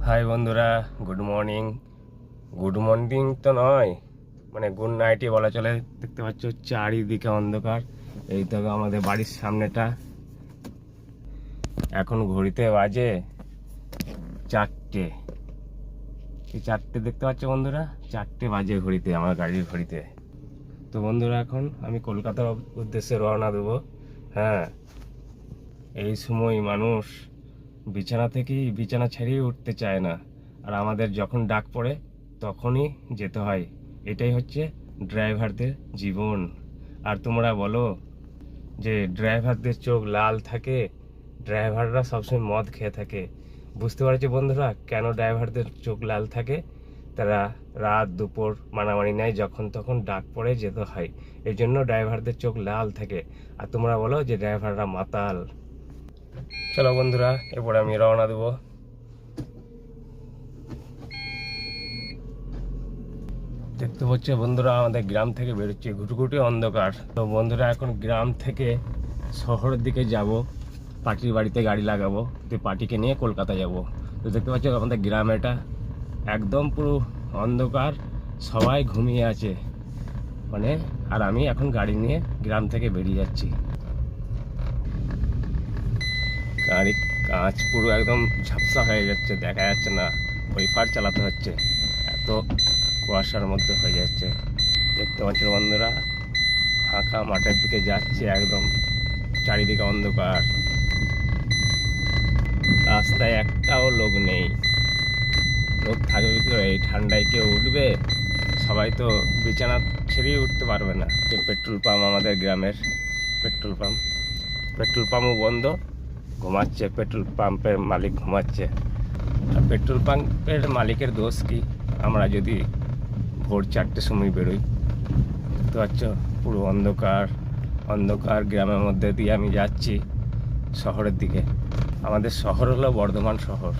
High বন্ধুরা, good morning. Good morning তো নয়, মানে গুড নাইটই বলা চলে। দেখতে পাচ্ছ চারিদিকে অন্ধকার। এই তো আমাদের বাড়ির সামনেটা। এখন ঘড়িতে বাজে 4টে। এই 4টে দেখতে পাচ্ছ বন্ধুরা, 4টে বাজে ঘড়িতে, আমার গাড়ির ঘড়িতে। তো বন্ধুরা এখন আমি কলকাতার উদ্দেশ্যে রওনা দেবো। হ্যাঁ, এই সময় মানুষ বিছানা ছেড়েই উঠতে চায় না, আর আমাদের যখন ডাক পড়ে তখনই যেতে হয়। এটাই হচ্ছে ড্রাইভারদের জীবন। আর তোমরা বলো যে ড্রাইভারদের চোখ লাল থাকে, ড্রাইভাররা সবসময় মদ খেয়ে থাকে। বুঝতে পারছি বন্ধুরা কেন ড্রাইভারদের চোখ লাল থাকে। তারা রাত দুপুর মানামানি নেয়, যখন তখন ডাক পড়ে যেতে হয়, এই জন্য ড্রাইভারদের চোখ লাল থাকে। আর তোমরা বলো যে ড্রাইভাররা মাতাল। চলো বন্ধুরা, এরপরে আমি রওনা দেবো। দেখতে পাচ্ছে বন্ধুরা আমাদের গ্রাম থেকে বেরোচ্ছে, ঘুটঘুটে অন্ধকার। তো বন্ধুরা এখন গ্রাম থেকে শহরের দিকে যাব, পার্টির বাড়িতে গাড়ি লাগাবো, তো পার্টিকে নিয়ে কলকাতা যাব। তো দেখতে পাচ্ছ আমাদের গ্রাম, এটা একদম পুরো অন্ধকার, সবাই ঘুমিয়ে আছে মানে। আর আমি এখন গাড়ি নিয়ে গ্রাম থেকে বেরিয়ে যাচ্ছি। গাড়ি কাঁচ পুরো একদম ঝাপসা হয়ে যাচ্ছে, দেখা যাচ্ছে না, ওয়াইফার চালাতে হচ্ছে, এত কুয়াশার মধ্যে হয়ে যাচ্ছে। দেখতে পাচ্ছি বন্ধুরা ফাঁকা মাঠের দিকে যাচ্ছে, একদম চারিদিকে অন্ধকার, রাস্তায় একটাও লোক নেই। লোক থাকবে কি করে, এই ঠান্ডায় কেউ উঠবে? সবাই তো বিছানা ছেড়েই উঠতে পারবে না। যে পেট্রোল পাম্প, আমাদের গ্রামের পেট্রোল পাম্পও বন্ধ, ঘুমাচ্ছে পেট্রোল পাম্পের মালিক, ঘুমাচ্ছে। আর পেট্রোল পাম্পের মালিকের দোষ কি? আমরা যদি ভোর 4টের সময় বেরোই, দেখতে পাচ্ছ পুরো অন্ধকার গ্রামের মধ্যে দিয়ে আমি যাচ্ছি শহরের দিকে। আমাদের শহর হলো বর্ধমান শহর।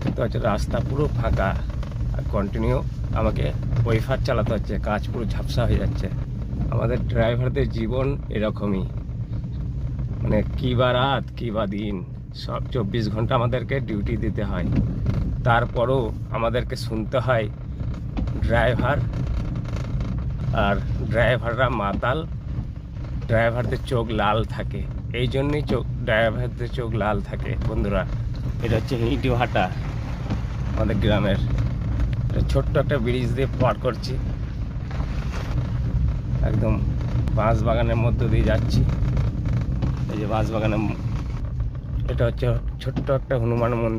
দেখতে পাচ্ছ রাস্তা পুরো ফাঁকা, আর কন্টিনিউ আমাকে ওয়াইফার চালাতে হচ্ছে, কাজ পুরো ঝাপসা হয়ে যাচ্ছে। আমাদের ড্রাইভারদের জীবন এরকমই, মানে কী বা রাত কী বা দিন, সব 24 ঘন্টা আমাদেরকে ডিউটি দিতে হয়। তারপরও আমাদেরকে শুনতে হয় ড্রাইভাররা মাতাল, ড্রাইভারদের চোখ লাল থাকে। এই জন্যই ড্রাইভারদের চোখ লাল থাকে বন্ধুরা। এটা হচ্ছে ইটিভাটা, আমাদের গ্রামের ছোট্ট একটা ব্রিজ দিয়ে পার করছি, একদম বাঁশ বাগানের মধ্য দিয়ে যাচ্ছি। এই যে বাঁশ বাগানের, এটা হচ্ছে ছোট্ট একটা হনুমান মন্দির।